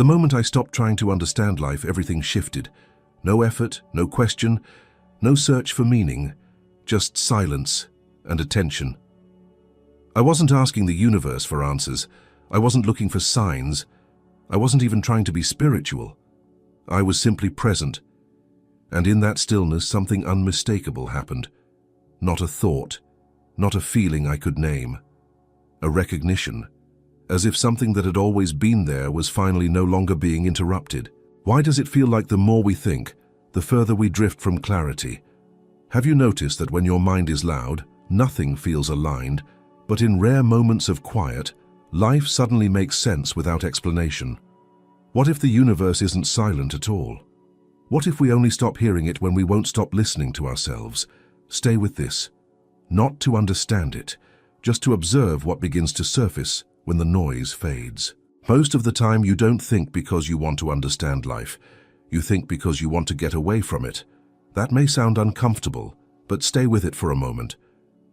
The moment I stopped trying to understand life, everything shifted. No effort, no question, no search for meaning, just silence and attention. I wasn't asking the universe for answers. I wasn't looking for signs. I wasn't even trying to be spiritual. I was simply present. And in that stillness, something unmistakable happened. Not a thought, not a feeling I could name. A recognition, as if something that had always been there was finally no longer being interrupted. Why does it feel like the more we think, the further we drift from clarity? Have you noticed that when your mind is loud, nothing feels aligned, but in rare moments of quiet, life suddenly makes sense without explanation? What if the universe isn't silent at all? What if we only stop hearing it when we won't stop listening to ourselves? Stay with this. Not to understand it, just to observe what begins to surface when the noise fades. Most of the time you don't think because you want to understand life. You think because you want to get away from it. That may sound uncomfortable, but stay with it for a moment.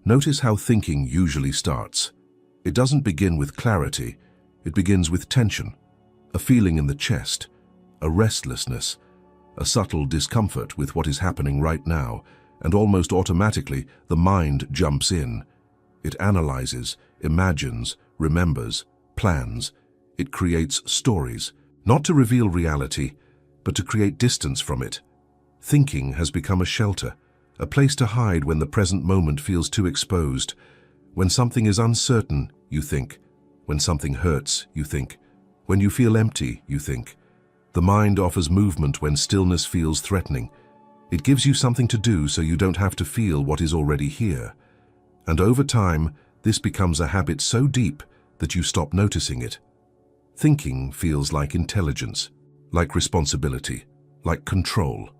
Notice how thinking usually starts. It doesn't begin with clarity. It begins with tension, a feeling in the chest, a restlessness, a subtle discomfort with what is happening right now, and almost automatically the mind jumps in. It analyzes, imagines, remembers, plans. It creates stories, not to reveal reality, but to create distance from it. Thinking has become a shelter, a place to hide when the present moment feels too exposed. When something is uncertain, you think. When something hurts, you think. When you feel empty, you think. The mind offers movement when stillness feels threatening. It gives you something to do so you don't have to feel what is already here. And over time, this becomes a habit so deep that you stop noticing it. Thinking feels like intelligence, like responsibility, like control.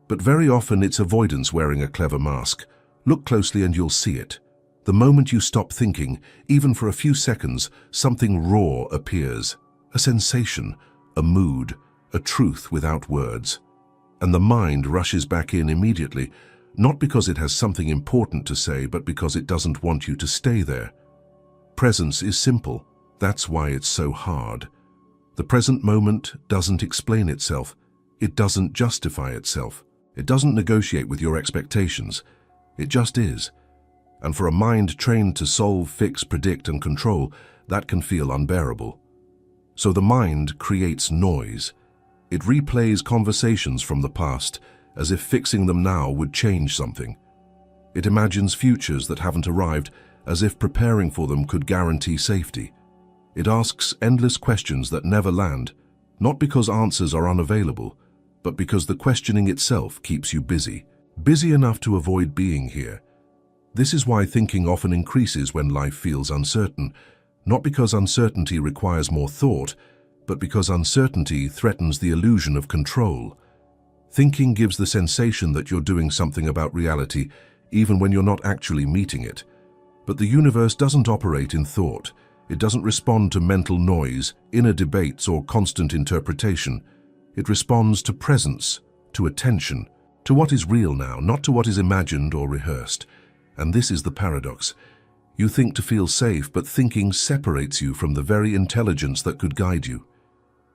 But very often it's avoidance wearing a clever mask. Look closely and you'll see it. The moment you stop thinking, even for a few seconds, something raw appears. A sensation, a mood, a truth without words. And the mind rushes back in immediately, not because it has something important to say, but because it doesn't want you to stay there. Presence is simple. That's why it's so hard. The present moment doesn't explain itself. It doesn't justify itself. It doesn't negotiate with your expectations. It just is. And for a mind trained to solve, fix, predict, and control, that can feel unbearable. So the mind creates noise. It replays conversations from the past, as if fixing them now would change something. It imagines futures that haven't arrived, as if preparing for them could guarantee safety. It asks endless questions that never land, not because answers are unavailable, but because the questioning itself keeps you busy enough to avoid being here. This is why thinking often increases when life feels uncertain, not because uncertainty requires more thought, but because uncertainty threatens the illusion of control. Thinking gives the sensation that you're doing something about reality, even when you're not actually meeting it. But the universe doesn't operate in thought. It doesn't respond to mental noise, inner debates, or constant interpretation. It responds to presence, to attention, to what is real now, not to what is imagined or rehearsed. And this is the paradox. You think to feel safe, but thinking separates you from the very intelligence that could guide you.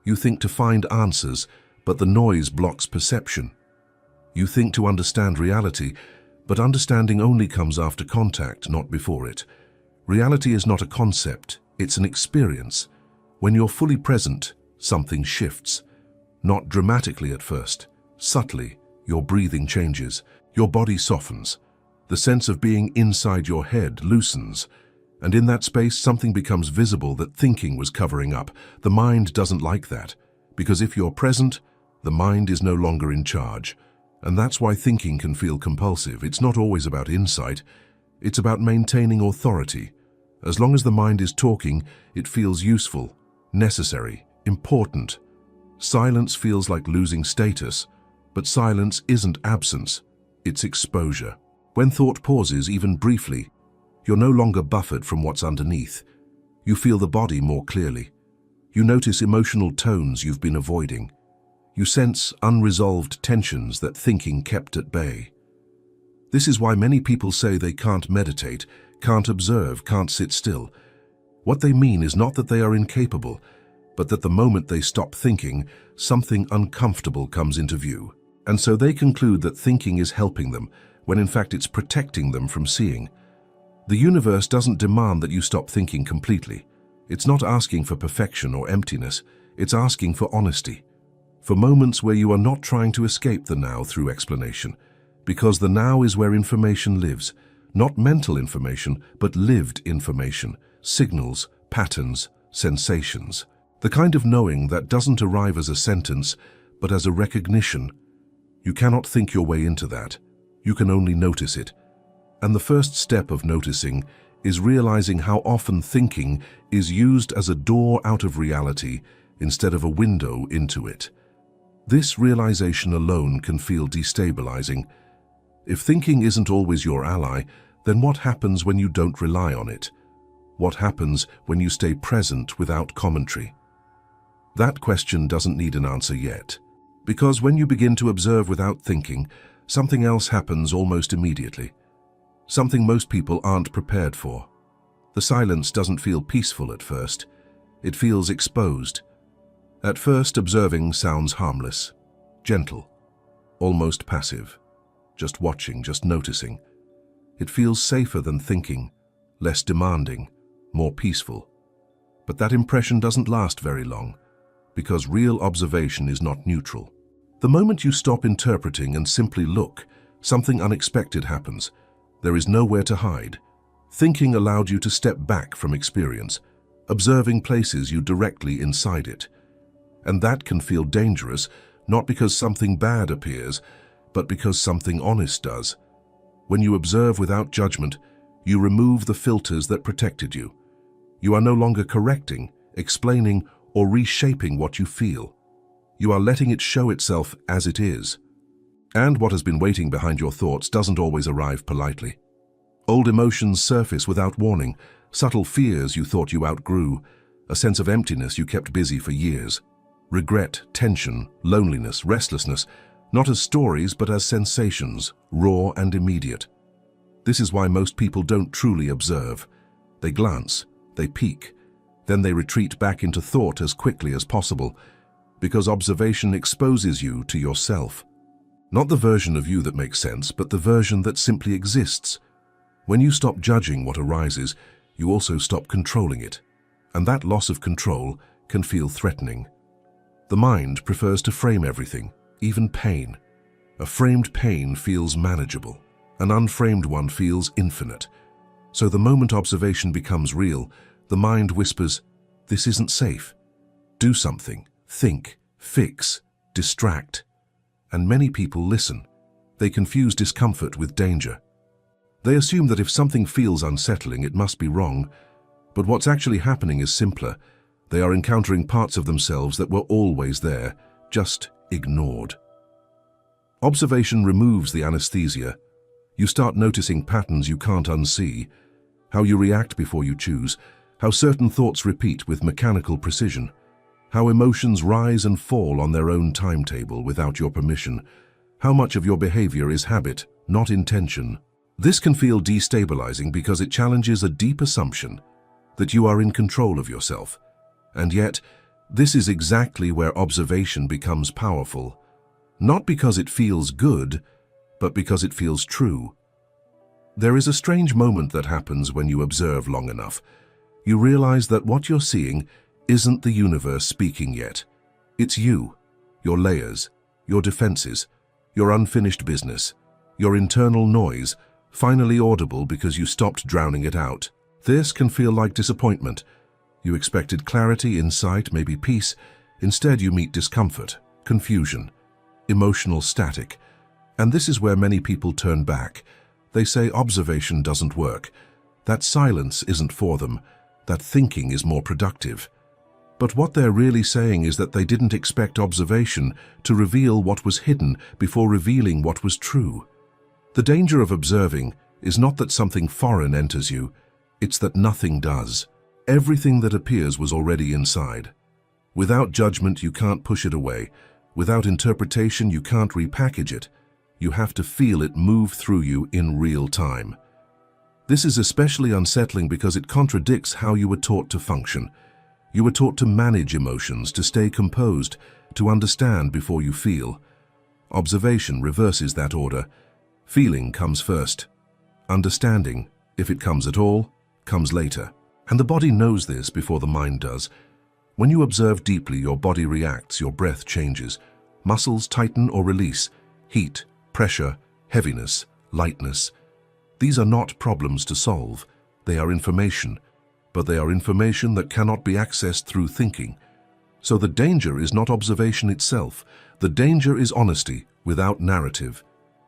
You think to find answers, but the noise blocks perception. You think to understand reality, but understanding only comes after contact, not before it. Reality is not a concept, it's an experience. When you're fully present, something shifts. Not dramatically at first, subtly. Your breathing changes, your body softens. The sense of being inside your head loosens. And in that space, something becomes visible that thinking was covering up. The mind doesn't like that, because if you're present, the mind is no longer in charge. And that's why thinking can feel compulsive. It's not always about insight. It's about maintaining authority. As long as the mind is talking, it feels useful, necessary, important. Silence feels like losing status, but silence isn't absence, it's exposure. When thought pauses, even briefly, you're no longer buffered from what's underneath. You feel the body more clearly. You notice emotional tones you've been avoiding. You sense unresolved tensions that thinking kept at bay. This is why many people say they can't meditate, can't observe, can't sit still. What they mean is not that they are incapable. but that the moment they stop thinking, something uncomfortable comes into view. And so they conclude that thinking is helping them, when in fact it's protecting them from seeing. The universe doesn't demand that you stop thinking completely. It's not asking for perfection or emptiness. It's asking for honesty. For moments where you are not trying to escape the now through explanation. Because the now is where information lives. Not mental information, but lived information. Signals, patterns, sensations. The kind of knowing that doesn't arrive as a sentence, but as a recognition. You cannot think your way into that. You can only notice it. And the first step of noticing is realizing how often thinking is used as a door out of reality instead of a window into it. This realization alone can feel destabilizing. If thinking isn't always your ally, then what happens when you don't rely on it? What happens when you stay present without commentary? That question doesn't need an answer yet. Because when you begin to observe without thinking, something else happens almost immediately. Something most people aren't prepared for. The silence doesn't feel peaceful at first. It feels exposed. At first, observing sounds harmless, gentle, almost passive. Just watching, just noticing. It feels safer than thinking, less demanding, more peaceful. But that impression doesn't last very long, because real observation is not neutral. The moment you stop interpreting and simply look, something unexpected happens. There is nowhere to hide. Thinking allowed you to step back from experience, observing places you directly inside it. And that can feel dangerous, not because something bad appears, but because something honest does. When you observe without judgment, you remove the filters that protected you. You are no longer correcting, explaining, or reshaping what you feel. You are letting it show itself as it is. And what has been waiting behind your thoughts doesn't always arrive politely. Old emotions surface without warning, subtle fears you thought you outgrew, a sense of emptiness you kept busy for years. Regret, tension, loneliness, restlessness, not as stories but as sensations, raw and immediate. This is why most people don't truly observe. They glance, they peek, then they retreat back into thought as quickly as possible, because observation exposes you to yourself. Not the version of you that makes sense, but the version that simply exists. When you stop judging what arises, you also stop controlling it. And that loss of control can feel threatening. The mind prefers to frame everything, even pain. A framed pain feels manageable. An unframed one feels infinite. So the moment observation becomes real, the mind whispers, "This isn't safe. Do something. Think, fix, distract." And many people listen. They confuse discomfort with danger. They assume that if something feels unsettling, it must be wrong. But what's actually happening is simpler. They are encountering parts of themselves that were always there, just ignored. Observation removes the anesthesia. You start noticing patterns you can't unsee, how you react before you choose, how certain thoughts repeat with mechanical precision, how emotions rise and fall on their own timetable without your permission, how much of your behavior is habit, not intention. This can feel destabilizing because it challenges a deep assumption that you are in control of yourself. And yet, this is exactly where observation becomes powerful, not because it feels good, but because it feels true. There is a strange moment that happens when you observe long enough. You realize that what you're seeing isn't the universe speaking yet. It's you, your layers, your defenses, your unfinished business, your internal noise, finally audible because you stopped drowning it out. This can feel like disappointment. You expected clarity, insight, maybe peace. Instead, you meet discomfort, confusion, emotional static. And this is where many people turn back. They say observation doesn't work. That silence isn't for them. That thinking is more productive. But what they're really saying is that they didn't expect observation to reveal what was hidden before revealing what was true. The danger of observing is not that something foreign enters you, it's that nothing does. Everything that appears was already inside. Without judgment, you can't push it away. Without interpretation, you can't repackage it. You have to feel it move through you in real time. This is especially unsettling because it contradicts how you were taught to function. You were taught to manage emotions, to stay composed, to understand before you feel. Observation reverses that order. Feeling comes first. Understanding, if it comes at all, comes later. And the body knows this before the mind does. When you observe deeply, your body reacts, your breath changes. Muscles tighten or release. Heat, pressure, heaviness, lightness. These are not problems to solve. They are information. But they are information that cannot be accessed through thinking. So the danger is not observation itself. The danger is honesty without narrative.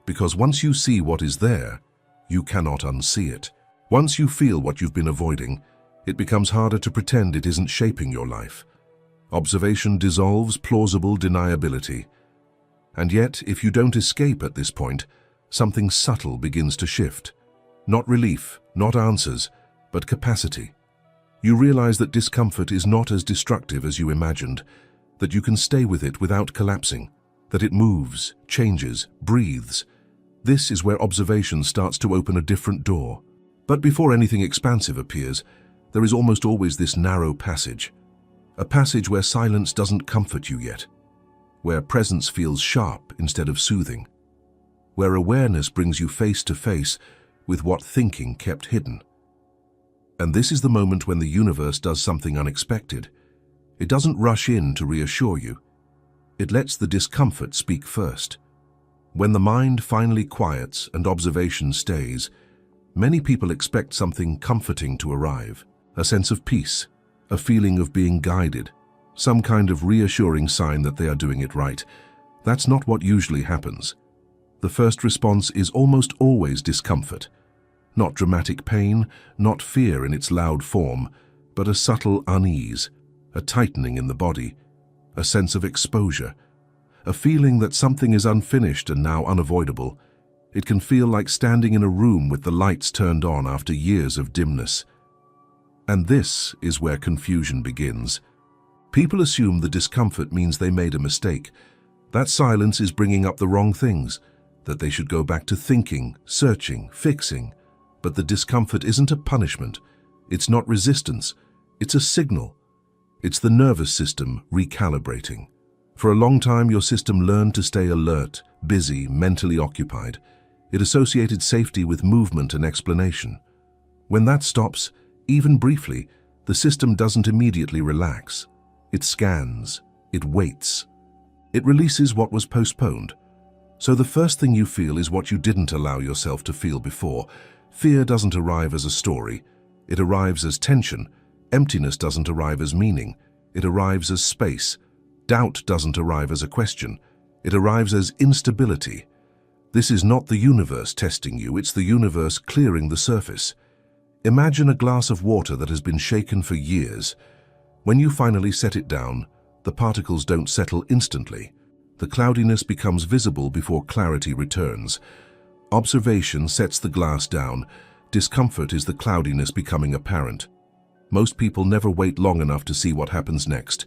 Because once you see what is there, you cannot unsee it. Once you feel what you've been avoiding, it becomes harder to pretend it isn't shaping your life. Observation dissolves plausible deniability. And yet, if you don't escape at this point, something subtle begins to shift. Not relief, not answers, but capacity. You realize that discomfort is not as destructive as you imagined, that you can stay with it without collapsing, that it moves, changes, breathes. This is where observation starts to open a different door. But before anything expansive appears, there is almost always this narrow passage. A passage where silence doesn't comfort you yet, where presence feels sharp instead of soothing, where awareness brings you face to face with what thinking kept hidden. And this is the moment when the universe does something unexpected. It doesn't rush in to reassure you. It lets the discomfort speak first. When the mind finally quiets and observation stays, many people expect something comforting to arrive, a sense of peace, a feeling of being guided, some kind of reassuring sign that they are doing it right. That's not what usually happens. The first response is almost always discomfort. Not dramatic pain, not fear in its loud form, but a subtle unease, a tightening in the body, a sense of exposure, a feeling that something is unfinished and now unavoidable. It can feel like standing in a room with the lights turned on after years of dimness. And this is where confusion begins. People assume the discomfort means they made a mistake. That silence is bringing up the wrong things, that they should go back to thinking, searching, fixing. But the discomfort isn't a punishment. It's not resistance. It's a signal. It's the nervous system recalibrating. For a long time, your system learned to stay alert, busy, mentally occupied. It associated safety with movement and explanation. When that stops, even briefly, the system doesn't immediately relax. It scans. It waits. It releases what was postponed. So the first thing you feel is what you didn't allow yourself to feel before. Fear doesn't arrive as a story. It arrives as tension. Emptiness doesn't arrive as meaning. It arrives as space. Doubt doesn't arrive as a question. It arrives as instability. This is not the universe testing you, it's the universe clearing the surface. Imagine a glass of water that has been shaken for years. When you finally set it down, the particles don't settle instantly. The cloudiness becomes visible before clarity returns. Observation sets the glass down. Discomfort is the cloudiness becoming apparent. Most people never wait long enough to see what happens next.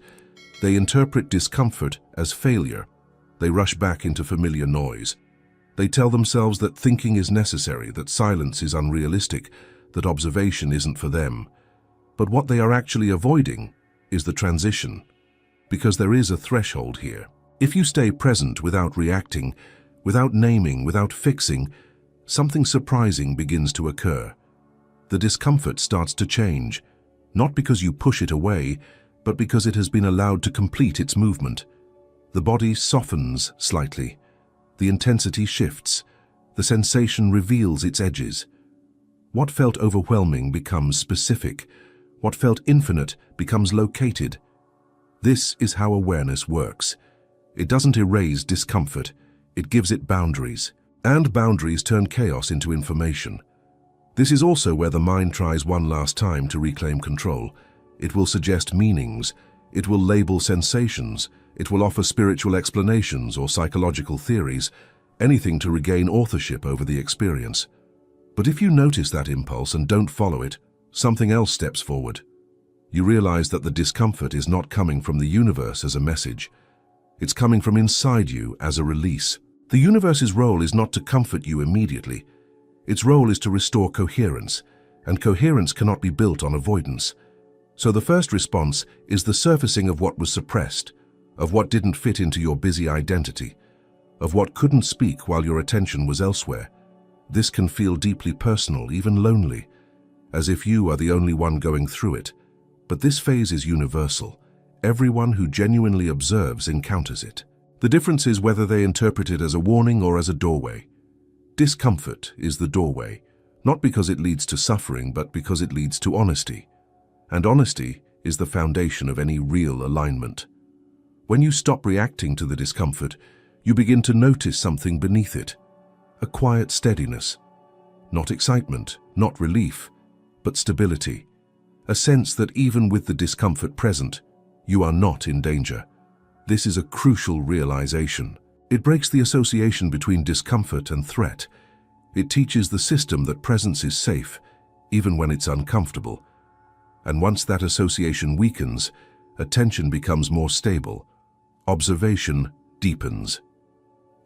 They interpret discomfort as failure. They rush back into familiar noise. They tell themselves that thinking is necessary, that silence is unrealistic, that observation isn't for them. But what they are actually avoiding is the transition, because there is a threshold here. If you stay present without reacting, without naming, without fixing, something surprising begins to occur. The discomfort starts to change, not because you push it away, but because it has been allowed to complete its movement. The body softens slightly. The intensity shifts. The sensation reveals its edges. What felt overwhelming becomes specific. What felt infinite becomes located. This is how awareness works. It doesn't erase discomfort. It gives it boundaries. And boundaries turn chaos into information. This is also where the mind tries one last time to reclaim control. It will suggest meanings. It will label sensations. It will offer spiritual explanations or psychological theories, anything to regain authorship over the experience. But if you notice that impulse and don't follow it, something else steps forward. You realize that the discomfort is not coming from the universe as a message. It's coming from inside you as a release. The universe's role is not to comfort you immediately. Its role is to restore coherence, and coherence cannot be built on avoidance. So the first response is the surfacing of what was suppressed, of what didn't fit into your busy identity, of what couldn't speak while your attention was elsewhere. This can feel deeply personal, even lonely, as if you are the only one going through it. But this phase is universal. Everyone who genuinely observes encounters it. The difference is whether they interpret it as a warning or as a doorway. Discomfort is the doorway, not because it leads to suffering, but because it leads to honesty. And honesty is the foundation of any real alignment. When you stop reacting to the discomfort, you begin to notice something beneath it. A quiet steadiness. Not excitement, not relief, but stability. A sense that even with the discomfort present, you are not in danger. This is a crucial realization. It breaks the association between discomfort and threat. It teaches the system that presence is safe, even when it's uncomfortable. And once that association weakens, attention becomes more stable. Observation deepens.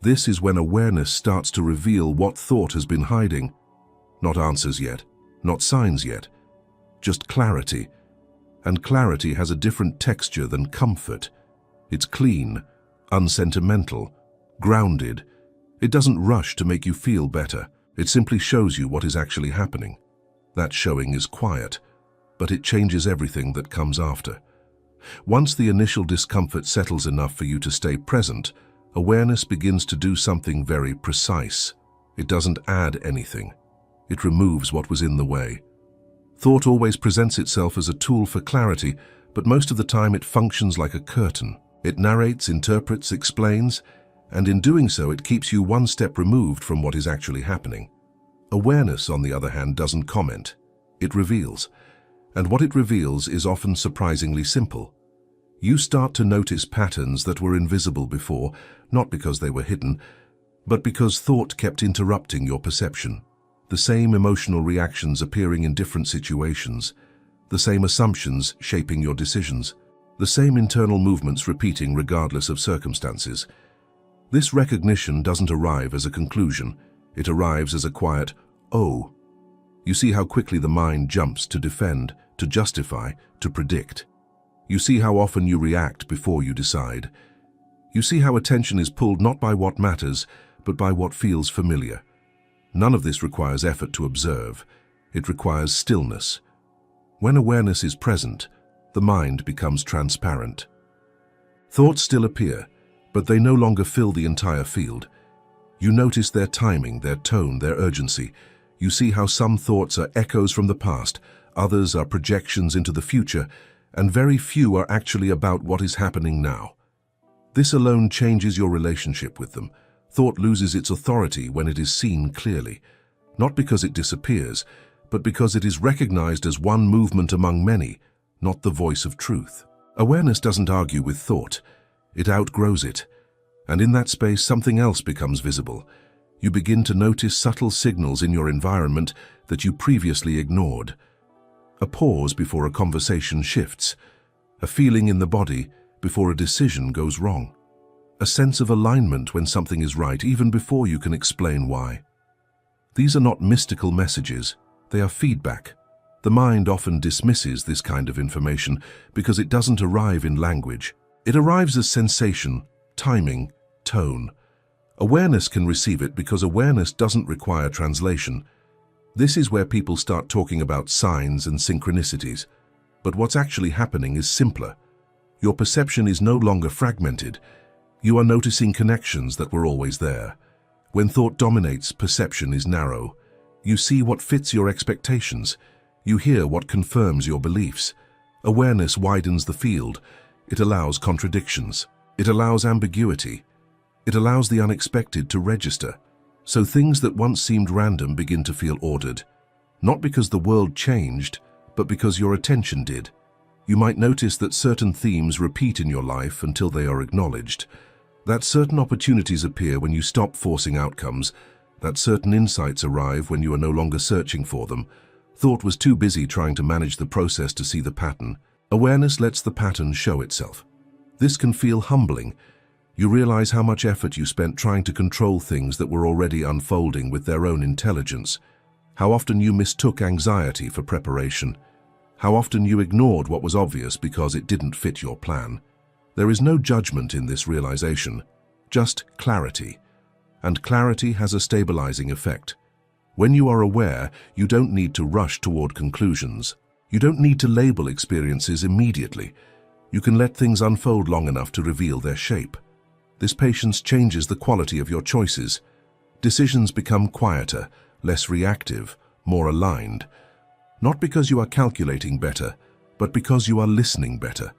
This is when awareness starts to reveal what thought has been hiding. Not answers yet, not signs yet, just clarity. And clarity has a different texture than comfort. It's clean, unsentimental, grounded. It doesn't rush to make you feel better. It simply shows you what is actually happening. That showing is quiet, but it changes everything that comes after. Once the initial discomfort settles enough for you to stay present, awareness begins to do something very precise. It doesn't add anything. It removes what was in the way. Thought always presents itself as a tool for clarity, but most of the time it functions like a curtain. It narrates, interprets, explains, and in doing so it keeps you one step removed from what is actually happening. Awareness, on the other hand, doesn't comment. It reveals. And what it reveals is often surprisingly simple. You start to notice patterns that were invisible before, not because they were hidden, but because thought kept interrupting your perception. The same emotional reactions appearing in different situations, the same assumptions shaping your decisions, the same internal movements repeating regardless of circumstances. This recognition doesn't arrive as a conclusion. It arrives as a quiet, "Oh." You see how quickly the mind jumps to defend, to justify, to predict. You see how often you react before you decide. You see how attention is pulled not by what matters, but by what feels familiar. None of this requires effort to observe. It requires stillness. When awareness is present, the mind becomes transparent. Thoughts still appear, but they no longer fill the entire field. You notice their timing, their tone, their urgency. You see how some thoughts are echoes from the past, others are projections into the future, and very few are actually about what is happening now. This alone changes your relationship with them. Thought loses its authority when it is seen clearly, not because it disappears, but because it is recognized as one movement among many, not the voice of truth. Awareness doesn't argue with thought. It outgrows it. And in that space, something else becomes visible. You begin to notice subtle signals in your environment that you previously ignored. A pause before a conversation shifts. A feeling in the body before a decision goes wrong. A sense of alignment when something is right, even before you can explain why. These are not mystical messages. They are feedback. The mind often dismisses this kind of information because it doesn't arrive in language. It arrives as sensation, timing, tone. Awareness can receive it because awareness doesn't require translation. This is where people start talking about signs and synchronicities. But what's actually happening is simpler. Your perception is no longer fragmented. You are noticing connections that were always there. When thought dominates, perception is narrow. You see what fits your expectations. You hear what confirms your beliefs. Awareness widens the field. It allows contradictions. It allows ambiguity. It allows the unexpected to register. So things that once seemed random begin to feel ordered. Not because the world changed, but because your attention did. You might notice that certain themes repeat in your life until they are acknowledged. That certain opportunities appear when you stop forcing outcomes. That certain insights arrive when you are no longer searching for them. Thought was too busy trying to manage the process to see the pattern. Awareness lets the pattern show itself. This can feel humbling. You realize how much effort you spent trying to control things that were already unfolding with their own intelligence. How often you mistook anxiety for preparation. how often you ignored what was obvious because it didn't fit your plan. There is no judgment in this realization, just clarity. And clarity has a stabilizing effect. When you are aware, you don't need to rush toward conclusions. You don't need to label experiences immediately. You can let things unfold long enough to reveal their shape. This patience changes the quality of your choices. Decisions become quieter, less reactive, more aligned. Not because you are calculating better, but because you are listening better.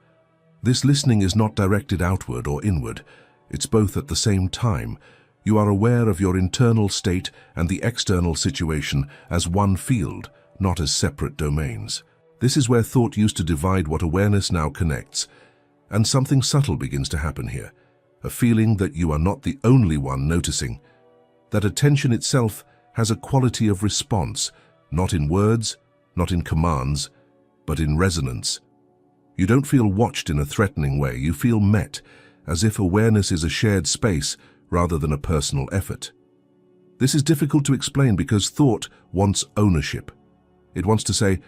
This listening is not directed outward or inward. It's both at the same time. You are aware of your internal state and the external situation as one field, not as separate domains. This is where thought used to divide what awareness now connects. And something subtle begins to happen here. A feeling that you are not the only one noticing. That attention itself has a quality of response, not in words, not in commands, but in resonance. You don't feel watched in a threatening way, you feel met, as if awareness is a shared space rather than a personal effort. This is difficult to explain because thought wants ownership. It wants to say,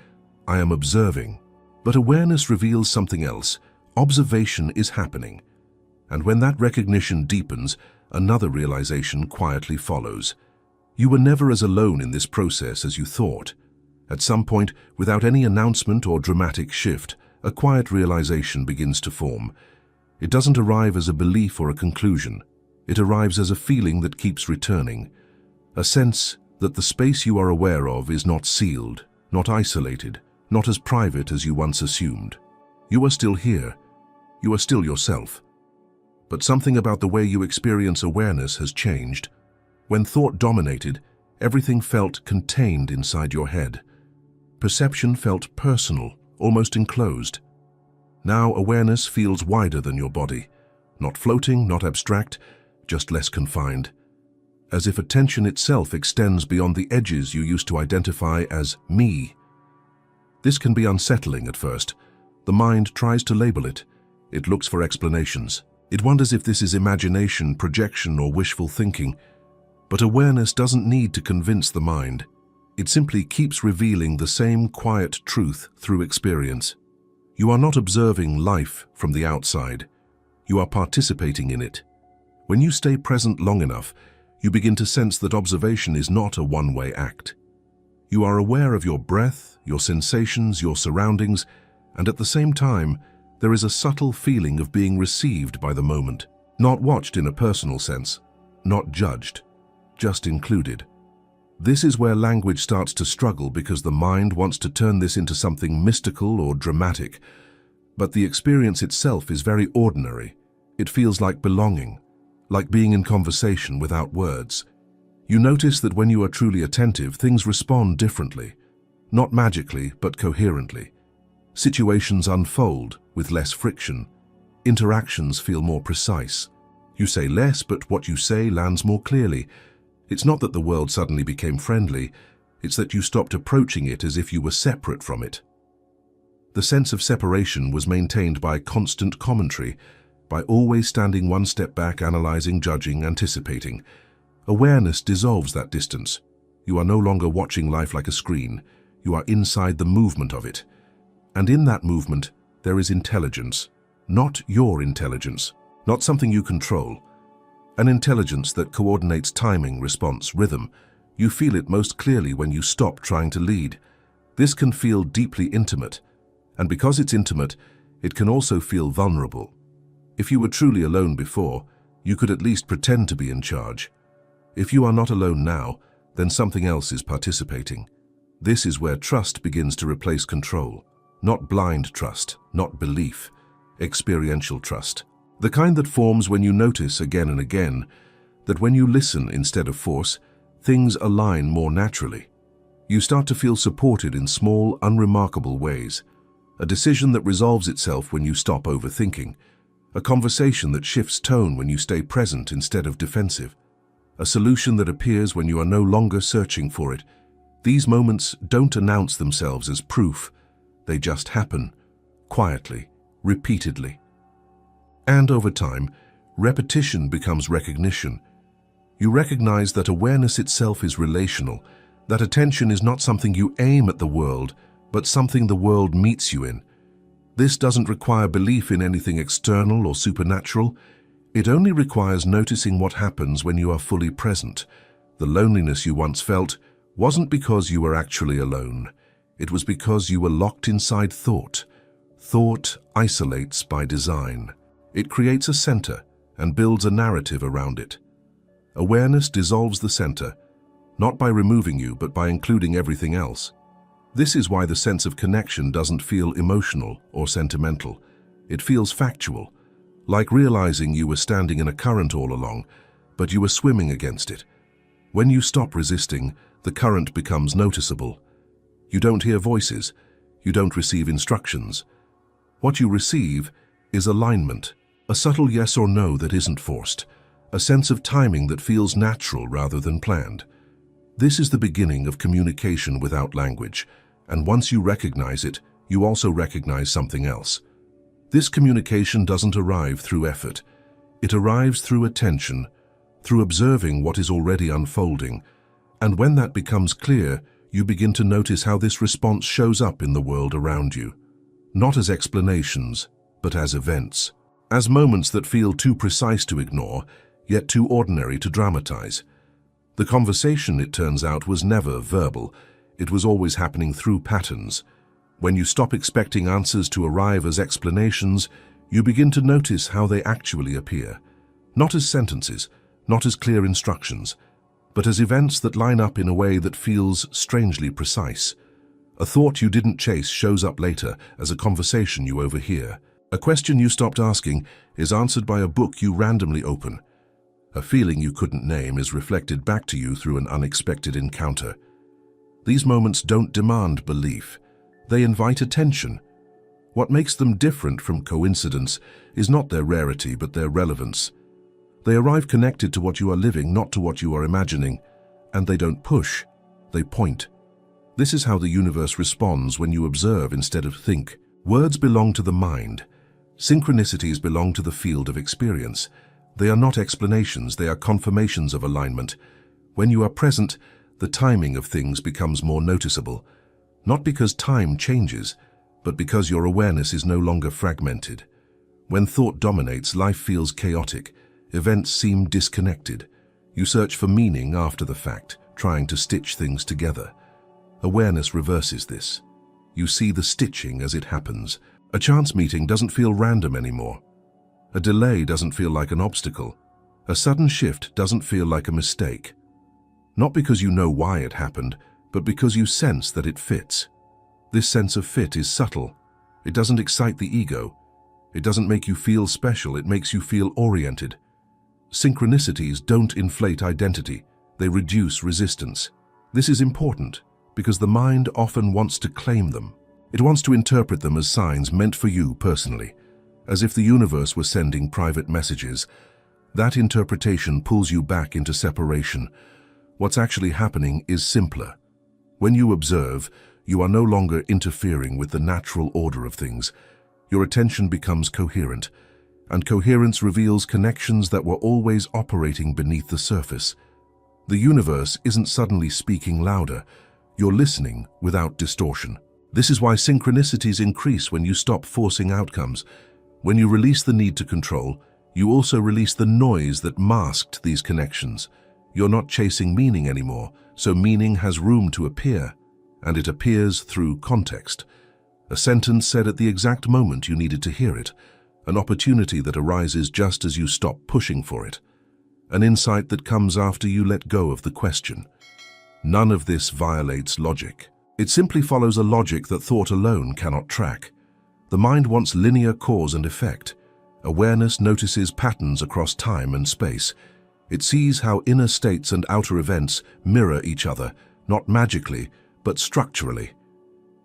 I am observing. But awareness reveals something else. Observation is happening. And when that recognition deepens, another realization quietly follows. You were never as alone in this process as you thought. At some point, without any announcement or dramatic shift, a quiet realization begins to form. It doesn't arrive as a belief or a conclusion. It arrives as a feeling that keeps returning. A sense that the space you are aware of is not sealed, not isolated, not as private as you once assumed. You are still here. You are still yourself. But something about the way you experience awareness has changed. When thought dominated, everything felt contained inside your head. Perception felt personal, almost enclosed. Now awareness feels wider than your body, not floating, not abstract, just less confined. As if attention itself extends beyond the edges you used to identify as me. This can be unsettling at first. The mind tries to label it. It looks for explanations. It wonders if this is imagination, projection, or wishful thinking. But awareness doesn't need to convince the mind. It simply keeps revealing the same quiet truth through experience. You are not observing life from the outside. You are participating in it. When you stay present long enough, you begin to sense that observation is not a one-way act. You are aware of your breath, your sensations, your surroundings, and at the same time, there is a subtle feeling of being received by the moment. Not watched in a personal sense, not judged, just included. This is where language starts to struggle because the mind wants to turn this into something mystical or dramatic. But the experience itself is very ordinary. It feels like belonging, like being in conversation without words. You notice that when you are truly attentive, things respond differently. Not magically, but coherently. Situations unfold with less friction. Interactions feel more precise. You say less, but what you say lands more clearly. It's not that the world suddenly became friendly, it's that you stopped approaching it as if you were separate from it. The sense of separation was maintained by constant commentary, by always standing one step back, analyzing, judging, anticipating. Awareness dissolves that distance. You are no longer watching life like a screen. You are inside the movement of it. And in that movement, there is intelligence. Not your intelligence, not something you control. An intelligence that coordinates timing, response, rhythm. You feel it most clearly when you stop trying to lead. This can feel deeply intimate. And because it's intimate, it can also feel vulnerable. If you were truly alone before, you could at least pretend to be in charge. If you are not alone now, then something else is participating. This is where trust begins to replace control. Not blind trust, not belief, experiential trust. The kind that forms when you notice again and again that when you listen instead of force, things align more naturally. You start to feel supported in small, unremarkable ways. A decision that resolves itself when you stop overthinking. A conversation that shifts tone when you stay present instead of defensive. A solution that appears when you are no longer searching for it. These moments don't announce themselves as proof. They just happen, quietly, repeatedly. And over time, repetition becomes recognition. You recognize that awareness itself is relational, that attention is not something you aim at the world, but something the world meets you in. This doesn't require belief in anything external or supernatural. It only requires noticing what happens when you are fully present. The loneliness you once felt wasn't because you were actually alone. It was because you were locked inside thought. Thought isolates by design. It creates a center and builds a narrative around it. Awareness dissolves the center, not by removing you, but by including everything else. This is why the sense of connection doesn't feel emotional or sentimental. It feels factual, like realizing you were standing in a current all along, but you were swimming against it. When you stop resisting, the current becomes noticeable. You don't hear voices. You don't receive instructions. What you receive is alignment, a subtle yes or no that isn't forced, a sense of timing that feels natural rather than planned. This is the beginning of communication without language, and once you recognize it, you also recognize something else. This communication doesn't arrive through effort. It arrives through attention, through observing what is already unfolding, and when that becomes clear, you begin to notice how this response shows up in the world around you. Not as explanations, but as events. As moments that feel too precise to ignore, yet too ordinary to dramatize. The conversation, it turns out, was never verbal. It was always happening through patterns. When you stop expecting answers to arrive as explanations, you begin to notice how they actually appear. Not as sentences, not as clear instructions, but as events that line up in a way that feels strangely precise. A thought you didn't chase shows up later as a conversation you overhear. A question you stopped asking is answered by a book you randomly open. A feeling you couldn't name is reflected back to you through an unexpected encounter. These moments don't demand belief. They invite attention. What makes them different from coincidence is not their rarity, but their relevance. They arrive connected to what you are living, not to what you are imagining. And they don't push, they point. This is how the universe responds when you observe instead of think. Words belong to the mind. Synchronicities belong to the field of experience. They are not explanations, they are confirmations of alignment. When you are present, the timing of things becomes more noticeable. Not because time changes, but because your awareness is no longer fragmented. When thought dominates, life feels chaotic. Events seem disconnected. You search for meaning after the fact, trying to stitch things together. Awareness reverses this. You see the stitching as it happens. A chance meeting doesn't feel random anymore. A delay doesn't feel like an obstacle. A sudden shift doesn't feel like a mistake. Not because you know why it happened, but because you sense that it fits. This sense of fit is subtle. It doesn't excite the ego. It doesn't make you feel special, it makes you feel oriented. Synchronicities don't inflate identity, they reduce resistance. This is important because the mind often wants to claim them. It wants to interpret them as signs meant for you personally, as if the universe were sending private messages. That interpretation pulls you back into separation. What's actually happening is simpler. When you observe, you are no longer interfering with the natural order of things. Your attention becomes coherent, and coherence reveals connections that were always operating beneath the surface. The universe isn't suddenly speaking louder. You're listening without distortion. This is why synchronicities increase when you stop forcing outcomes. When you release the need to control, you also release the noise that masked these connections. You're not chasing meaning anymore, so meaning has room to appear, and it appears through context. A sentence said at the exact moment you needed to hear it, an opportunity that arises just as you stop pushing for it, an insight that comes after you let go of the question. None of this violates logic. It simply follows a logic that thought alone cannot track. The mind wants linear cause and effect. Awareness notices patterns across time and space. It sees how inner states and outer events mirror each other, not magically, but structurally.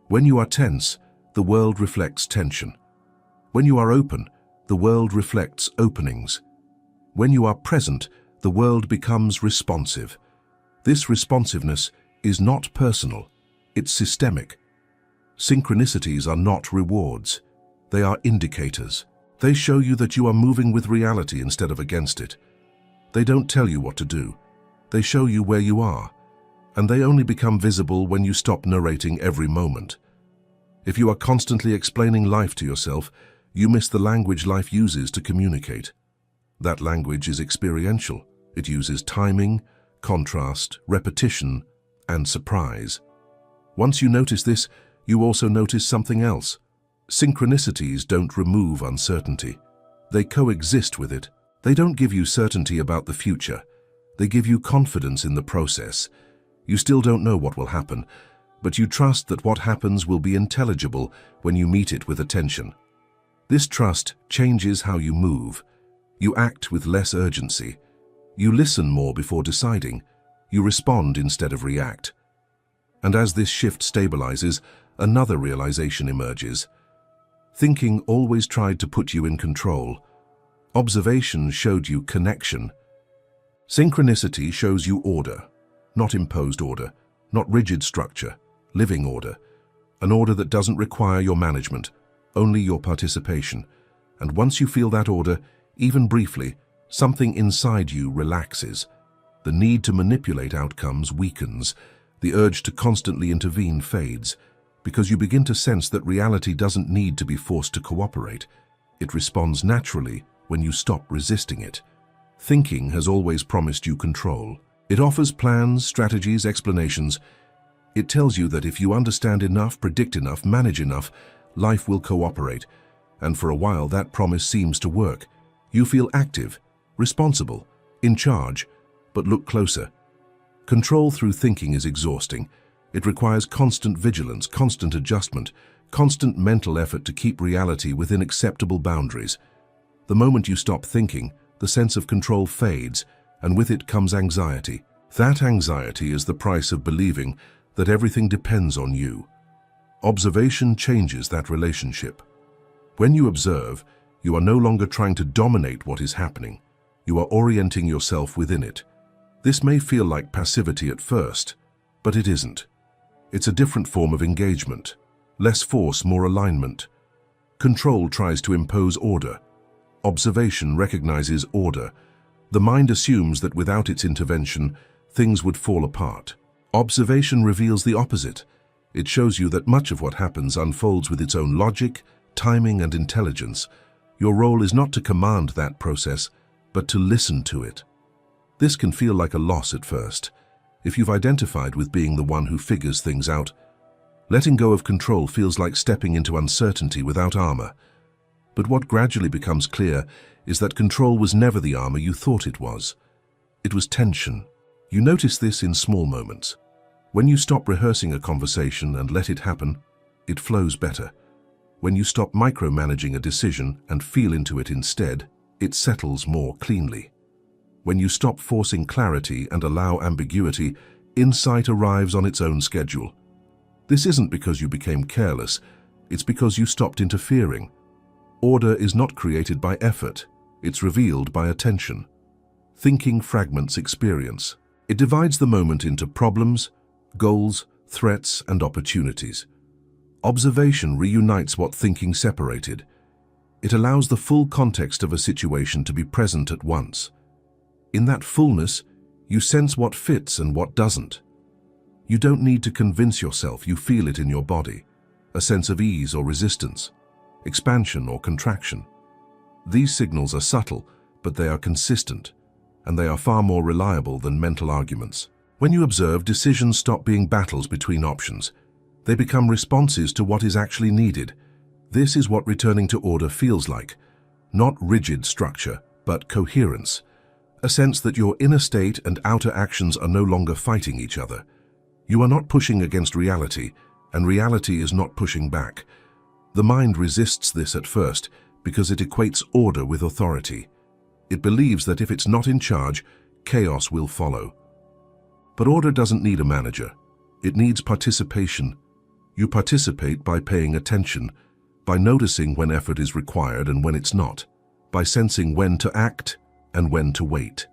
When you are tense, the world reflects tension. When you are open, the world reflects openings. When you are present, the world becomes responsive. This responsiveness is not personal, it's systemic. Synchronicities are not rewards. They are indicators. They show you that you are moving with reality instead of against it. They don't tell you what to do. They show you where you are, and they only become visible when you stop narrating every moment. If you are constantly explaining life to yourself, you miss the language life uses to communicate. That language is experiential. It uses timing, contrast, repetition, and surprise. Once you notice this, you also notice something else. Synchronicities don't remove uncertainty. They coexist with it. They don't give you certainty about the future. They give you confidence in the process. You still don't know what will happen, but you trust that what happens will be intelligible when you meet it with attention. This trust changes how you move. You act with less urgency. You listen more before deciding. You respond instead of react. And as this shift stabilizes, another realization emerges. Thinking always tried to put you in control. Observation showed you connection. Synchronicity shows you order, not imposed order, not rigid structure, living order. An order that doesn't require your management, only your participation. And once you feel that order, even briefly, something inside you relaxes. The need to manipulate outcomes weakens. The urge to constantly intervene fades, because you begin to sense that reality doesn't need to be forced to cooperate. It responds naturally when you stop resisting it. Thinking has always promised you control. It offers plans, strategies, explanations. It tells you that if you understand enough, predict enough, manage enough, life will cooperate. And for a while that promise seems to work. You feel active, responsible, in charge, but look closer. Control through thinking is exhausting. It requires constant vigilance, constant adjustment, constant mental effort to keep reality within acceptable boundaries. The moment you stop thinking, the sense of control fades, and with it comes anxiety. That anxiety is the price of believing that everything depends on you. Observation changes that relationship. When you observe, you are no longer trying to dominate what is happening. You are orienting yourself within it. This may feel like passivity at first, but it isn't. It's a different form of engagement. Less force, more alignment. Control tries to impose order. Observation recognizes order. The mind assumes that without its intervention, things would fall apart. Observation reveals the opposite. It shows you that much of what happens unfolds with its own logic, timing, and intelligence. Your role is not to command that process, but to listen to it. This can feel like a loss at first. If you've identified with being the one who figures things out, letting go of control feels like stepping into uncertainty without armor. But what gradually becomes clear is that control was never the armor you thought it was. It was tension. You notice this in small moments. When you stop rehearsing a conversation and let it happen, it flows better. When you stop micromanaging a decision and feel into it instead, it settles more cleanly. When you stop forcing clarity and allow ambiguity, insight arrives on its own schedule. This isn't because you became careless, it's because you stopped interfering. Order is not created by effort, it's revealed by attention. Thinking fragments experience. It divides the moment into problems, goals, threats, and opportunities. Observation reunites what thinking separated. It allows the full context of a situation to be present at once. In that fullness, you sense what fits and what doesn't. You don't need to convince yourself, you feel it in your body. A sense of ease or resistance, expansion or contraction. These signals are subtle, but they are consistent, and they are far more reliable than mental arguments. When you observe, decisions stop being battles between options. They become responses to what is actually needed. This is what returning to order feels like. Not rigid structure, but coherence. A sense that your inner state and outer actions are no longer fighting each other. You are not pushing against reality, and reality is not pushing back. The mind resists this at first because it equates order with authority. It believes that if it's not in charge, chaos will follow. But order doesn't need a manager. It needs participation. You participate by paying attention, by noticing when effort is required and when it's not, by sensing when to act and when to wait,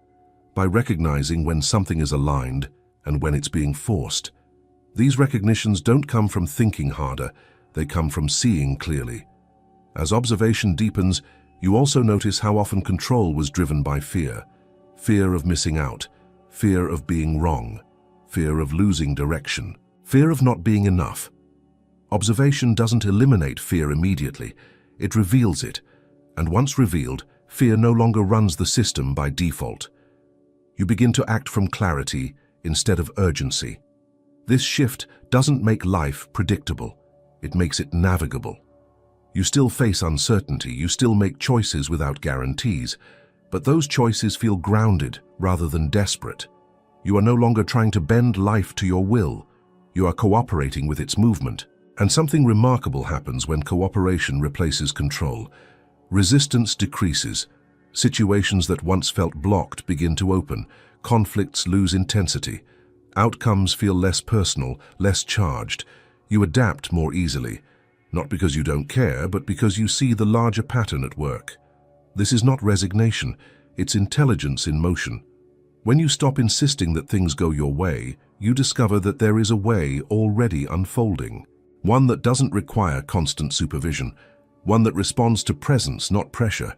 by recognizing when something is aligned and when it's being forced. These recognitions don't come from thinking harder, they come from seeing clearly. As observation deepens, you also notice how often control was driven by fear. Fear of missing out, fear of being wrong, fear of losing direction, fear of not being enough. Observation doesn't eliminate fear immediately, it reveals it, and once revealed, fear no longer runs the system by default. You begin to act from clarity instead of urgency. This shift doesn't make life predictable, it makes it navigable. You still face uncertainty, you still make choices without guarantees, but those choices feel grounded rather than desperate. You are no longer trying to bend life to your will, you are cooperating with its movement. And something remarkable happens when cooperation replaces control. Resistance decreases. Situations that once felt blocked begin to open. Conflicts lose intensity. Outcomes feel less personal, less charged. You adapt more easily, not because you don't care, but because you see the larger pattern at work. This is not resignation, it's intelligence in motion. When you stop insisting that things go your way, you discover that there is a way already unfolding. One that doesn't require constant supervision, one that responds to presence, not pressure.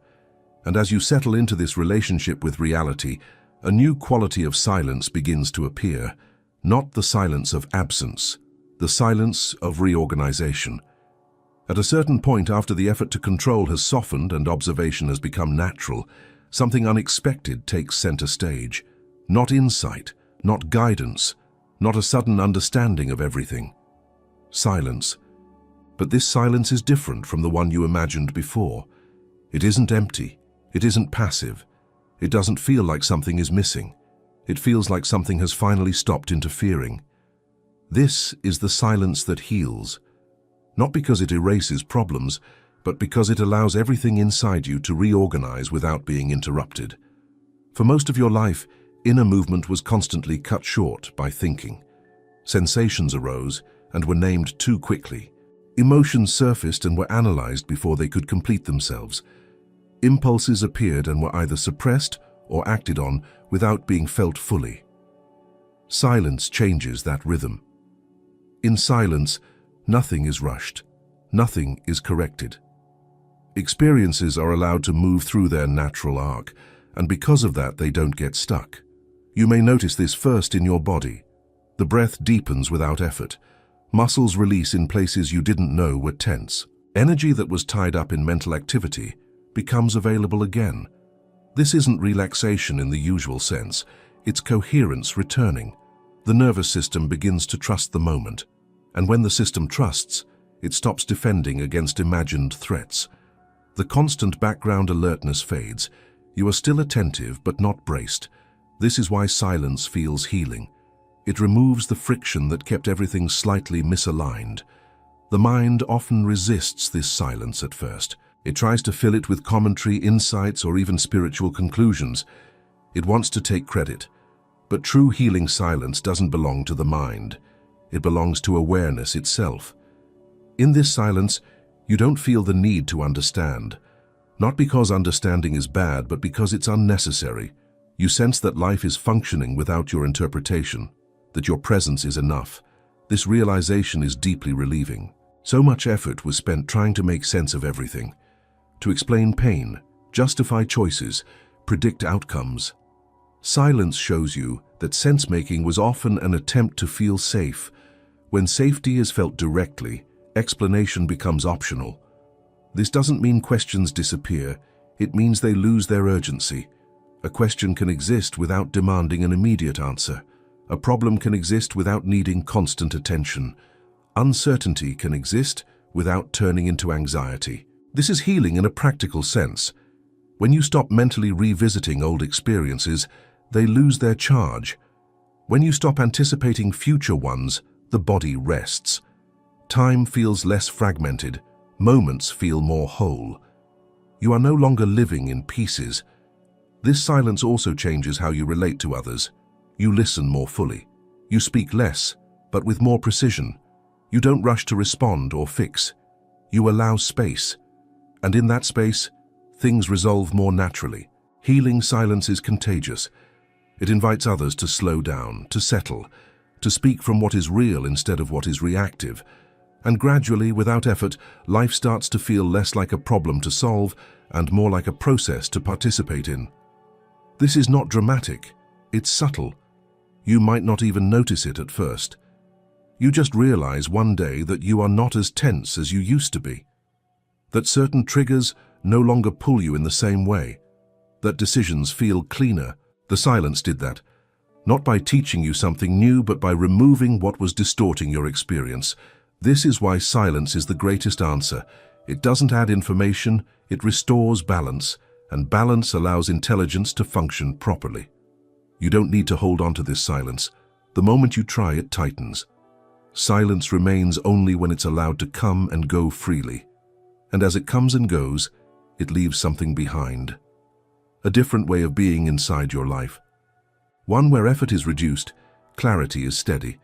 And as you settle into this relationship with reality, a new quality of silence begins to appear, not the silence of absence, the silence of reorganization. At a certain point, after the effort to control has softened and observation has become natural, something unexpected takes center stage. Not insight, not guidance, not a sudden understanding of everything. Silence. But this silence is different from the one you imagined before. It isn't empty. It isn't passive. It doesn't feel like something is missing. It feels like something has finally stopped interfering. This is the silence that heals. Not because it erases problems, but because it allows everything inside you to reorganize without being interrupted. For most of your life, inner movement was constantly cut short by thinking. Sensations arose and were named too quickly. Emotions surfaced and were analyzed before they could complete themselves. Impulses appeared and were either suppressed or acted on without being felt fully. Silence changes that rhythm. In silence, nothing is rushed, nothing is corrected. Experiences are allowed to move through their natural arc, and because of that they don't get stuck. You may notice this first in your body. The breath deepens without effort. Muscles release in places you didn't know were tense. Energy that was tied up in mental activity becomes available again. This isn't relaxation in the usual sense, it's coherence returning. The nervous system begins to trust the moment, and when the system trusts, it stops defending against imagined threats. The constant background alertness fades. You are still attentive but not braced. This is why silence feels healing. It removes the friction that kept everything slightly misaligned. The mind often resists this silence at first. It tries to fill it with commentary, insights, or even spiritual conclusions. It wants to take credit. But true healing silence doesn't belong to the mind. It belongs to awareness itself. In this silence, you don't feel the need to understand. Not because understanding is bad, but because it's unnecessary. You sense that life is functioning without your interpretation, that your presence is enough. This realization is deeply relieving. So much effort was spent trying to make sense of everything, to explain pain, justify choices, predict outcomes. Silence shows you that sense-making was often an attempt to feel safe. When safety is felt directly, explanation becomes optional. This doesn't mean questions disappear, it means they lose their urgency. A question can exist without demanding an immediate answer. A problem can exist without needing constant attention. Uncertainty can exist without turning into anxiety. This is healing in a practical sense. When you stop mentally revisiting old experiences, they lose their charge. When you stop anticipating future ones, the body rests. Time feels less fragmented. Moments feel more whole. You are no longer living in pieces. This silence also changes how you relate to others. You listen more fully. You speak less, but with more precision. You don't rush to respond or fix. You allow space. And in that space, things resolve more naturally. Healing silence is contagious. It invites others to slow down, to settle, to speak from what is real instead of what is reactive. And gradually, without effort, life starts to feel less like a problem to solve and more like a process to participate in. This is not dramatic. It's subtle. You might not even notice it at first. You just realize one day that you are not as tense as you used to be, that certain triggers no longer pull you in the same way, that decisions feel cleaner. The silence did that, not by teaching you something new, but by removing what was distorting your experience. This is why silence is the greatest answer. It doesn't add information, it restores balance, and balance allows intelligence to function properly. You don't need to hold on to this silence. The moment you try, it tightens. Silence remains only when it's allowed to come and go freely. And as it comes and goes, it leaves something behind. A different way of being inside your life. One where effort is reduced, clarity is steady,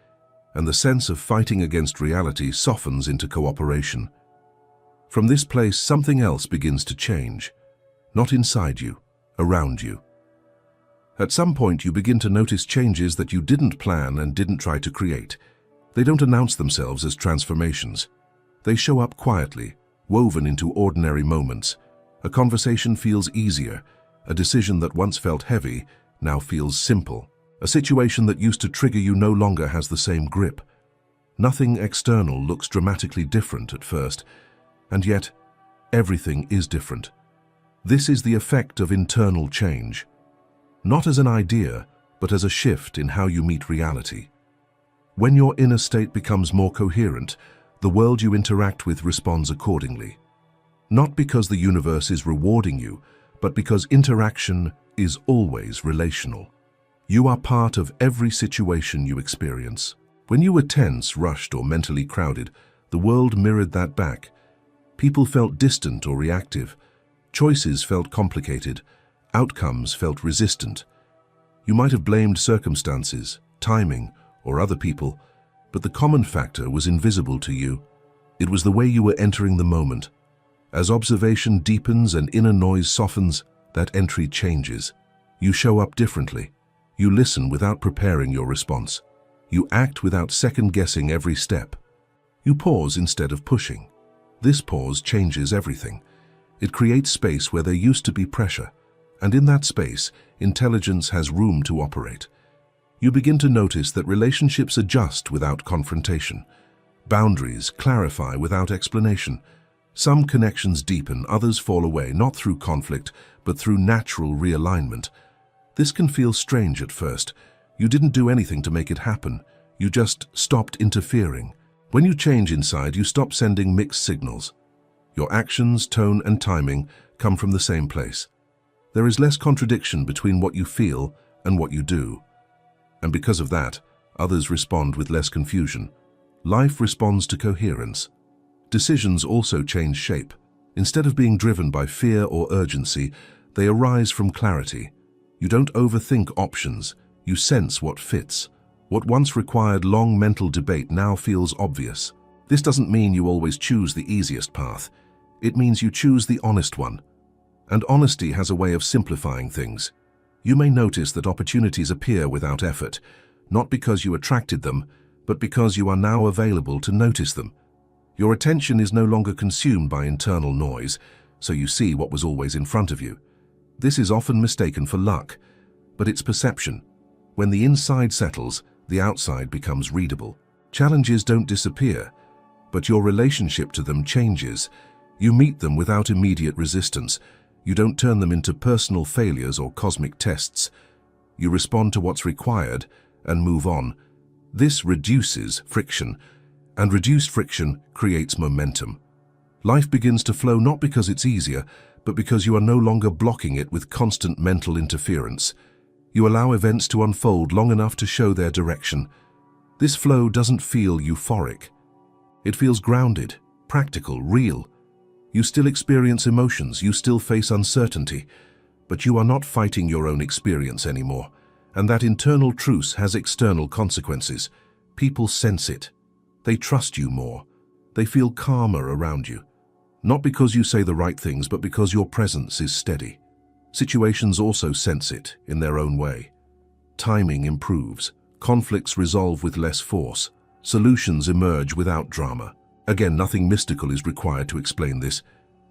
and the sense of fighting against reality softens into cooperation. From this place, something else begins to change. Not inside you, around you. At some point, you begin to notice changes that you didn't plan and didn't try to create. They don't announce themselves as transformations. They show up quietly, woven into ordinary moments. A conversation feels easier. A decision that once felt heavy now feels simple. A situation that used to trigger you no longer has the same grip. Nothing external looks dramatically different at first, and yet everything is different. This is the effect of internal change. Not as an idea, but as a shift in how you meet reality. When your inner state becomes more coherent, the world you interact with responds accordingly. Not because the universe is rewarding you, but because interaction is always relational. You are part of every situation you experience. When you were tense, rushed, or mentally crowded, the world mirrored that back. People felt distant or reactive. Choices felt complicated. Outcomes felt resistant. You might have blamed circumstances, timing, or other people, but the common factor was invisible to you. It was the way you were entering the moment. As observation deepens and inner noise softens, that entry changes. You show up differently. You listen without preparing your response. You act without second-guessing every step. You pause instead of pushing. This pause changes everything. It creates space where there used to be pressure, and in that space, intelligence has room to operate. You begin to notice that relationships adjust without confrontation. Boundaries clarify without explanation. Some connections deepen, others fall away, not through conflict, but through natural realignment. This can feel strange at first. You didn't do anything to make it happen. You just stopped interfering. When you change inside, you stop sending mixed signals. Your actions, tone, and timing come from the same place. There is less contradiction between what you feel and what you do. And because of that, others respond with less confusion. Life responds to coherence. Decisions also change shape. Instead of being driven by fear or urgency, they arise from clarity. You don't overthink options. You sense what fits. What once required long mental debate now feels obvious. This doesn't mean you always choose the easiest path. It means you choose the honest one. And honesty has a way of simplifying things. You may notice that opportunities appear without effort, not because you attracted them, but because you are now available to notice them. Your attention is no longer consumed by internal noise, so you see what was always in front of you. This is often mistaken for luck, but it's perception. When the inside settles, the outside becomes readable. Challenges don't disappear, but your relationship to them changes. You meet them without immediate resistance. You don't turn them into personal failures or cosmic tests. You respond to what's required and move on. This reduces friction, and reduced friction creates momentum. Life begins to flow not because it's easier, but because you are no longer blocking it with constant mental interference. You allow events to unfold long enough to show their direction. This flow doesn't feel euphoric. It feels grounded, practical, real. You still experience emotions, you still face uncertainty, but you are not fighting your own experience anymore. And that internal truce has external consequences. People sense it. They trust you more. They feel calmer around you. Not because you say the right things, but because your presence is steady. Situations also sense it in their own way. Timing improves. Conflicts resolve with less force. Solutions emerge without drama. Again, nothing mystical is required to explain this.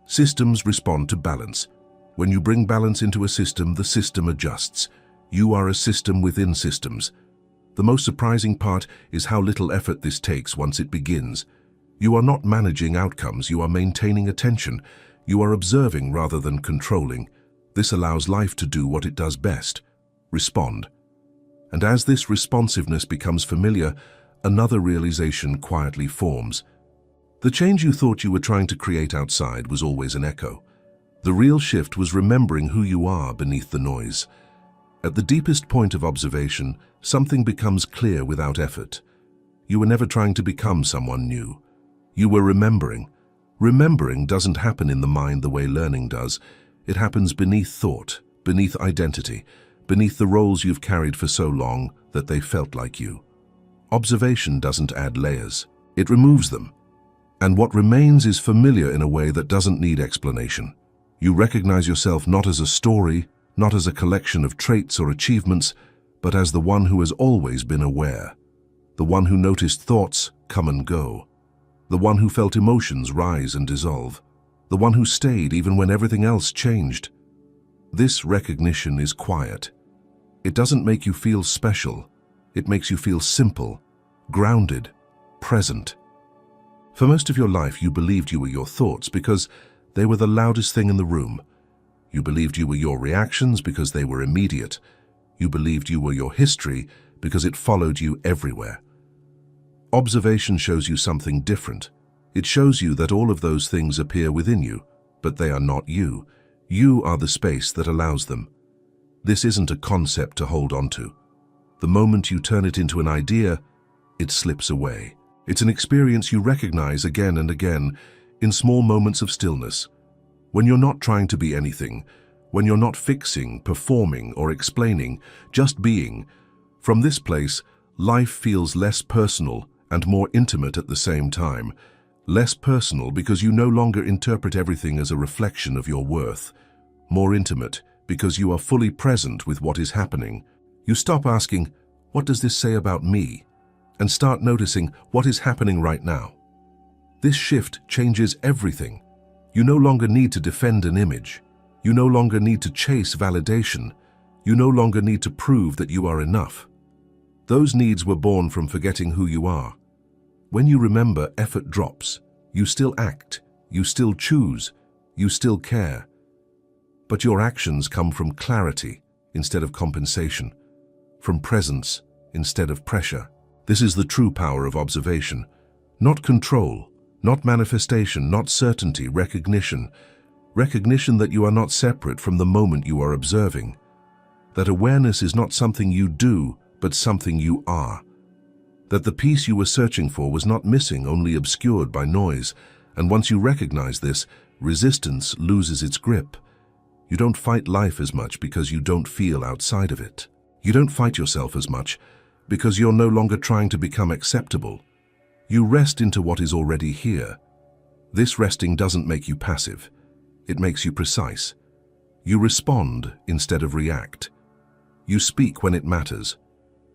Systems respond to balance. When you bring balance into a system, the system adjusts. You are a system within systems. The most surprising part is how little effort this takes once it begins. You are not managing outcomes, you are maintaining attention. You are observing rather than controlling. This allows life to do what it does best: respond. And as this responsiveness becomes familiar, another realization quietly forms. The change you thought you were trying to create outside was always an echo. The real shift was remembering who you are beneath the noise. At the deepest point of observation, something becomes clear without effort. You were never trying to become someone new. You were remembering. Remembering doesn't happen in the mind the way learning does. It happens beneath thought, beneath identity, beneath the roles you've carried for so long that they felt like you. Observation doesn't add layers. It removes them. And what remains is familiar in a way that doesn't need explanation. You recognize yourself not as a story, not as a collection of traits or achievements, but as the one who has always been aware. The one who noticed thoughts come and go. The one who felt emotions rise and dissolve. The one who stayed even when everything else changed. This recognition is quiet. It doesn't make you feel special. It makes you feel simple, grounded, present. For most of your life, you believed you were your thoughts because they were the loudest thing in the room. You believed you were your reactions because they were immediate. You believed you were your history because it followed you everywhere. Observation shows you something different. It shows you that all of those things appear within you, but they are not you. You are the space that allows them. This isn't a concept to hold on to. The moment you turn it into an idea, it slips away. It's an experience you recognize again and again in small moments of stillness. When you're not trying to be anything, when you're not fixing, performing, or explaining, just being. From this place, life feels less personal and more intimate at the same time. Less personal because you no longer interpret everything as a reflection of your worth. More intimate because you are fully present with what is happening. You stop asking, "What does this say about me?" and start noticing what is happening right now. This shift changes everything. You no longer need to defend an image. You no longer need to chase validation. You no longer need to prove that you are enough. Those needs were born from forgetting who you are. When you remember, effort drops. You still act. You still choose. You still care. But your actions come from clarity instead of compensation, from presence instead of pressure. This is the true power of observation. Not control, not manifestation, not certainty, recognition. Recognition that you are not separate from the moment you are observing. That awareness is not something you do, but something you are. That the peace you were searching for was not missing, only obscured by noise. And once you recognize this, resistance loses its grip. You don't fight life as much because you don't feel outside of it. You don't fight yourself as much because you're no longer trying to become acceptable. You rest into what is already here. This resting doesn't make you passive. It makes you precise. You respond instead of react. You speak when it matters.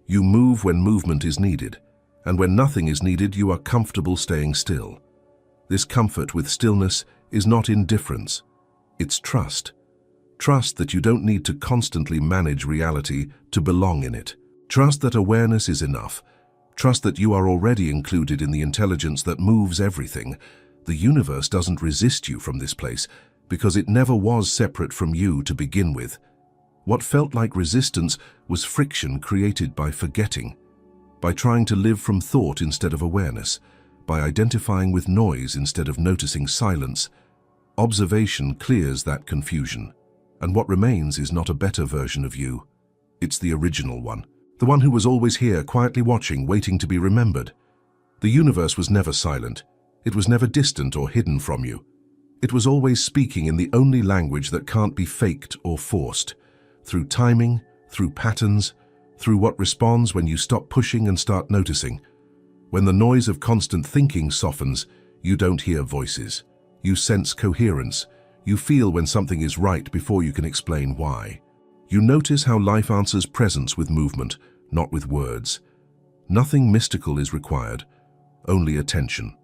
You move when movement is needed. And when nothing is needed, you are comfortable staying still. This comfort with stillness is not indifference. It's trust. Trust that you don't need to constantly manage reality to belong in it. Trust that awareness is enough. Trust that you are already included in the intelligence that moves everything. The universe doesn't resist you from this place because it never was separate from you to begin with. What felt like resistance was friction created by forgetting, by trying to live from thought instead of awareness, by identifying with noise instead of noticing silence. Observation clears that confusion, and what remains is not a better version of you. It's the original one. The one who was always here, quietly watching, waiting to be remembered. The universe was never silent. It was never distant or hidden from you. It was always speaking in the only language that can't be faked or forced. Through timing, through patterns, through what responds when you stop pushing and start noticing. When the noise of constant thinking softens, you don't hear voices. You sense coherence. You feel when something is right before you can explain why. You notice how life answers presence with movement, not with words. Nothing mystical is required, only attention.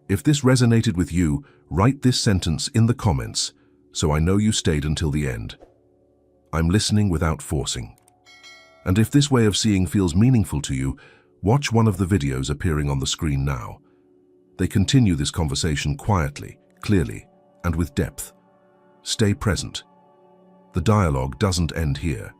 If this resonated with you, write this sentence in the comments, so I know you stayed until the end. I'm listening without forcing. And if this way of seeing feels meaningful to you, watch one of the videos appearing on the screen now. They continue this conversation quietly, clearly, and with depth. Stay present. The dialogue doesn't end here.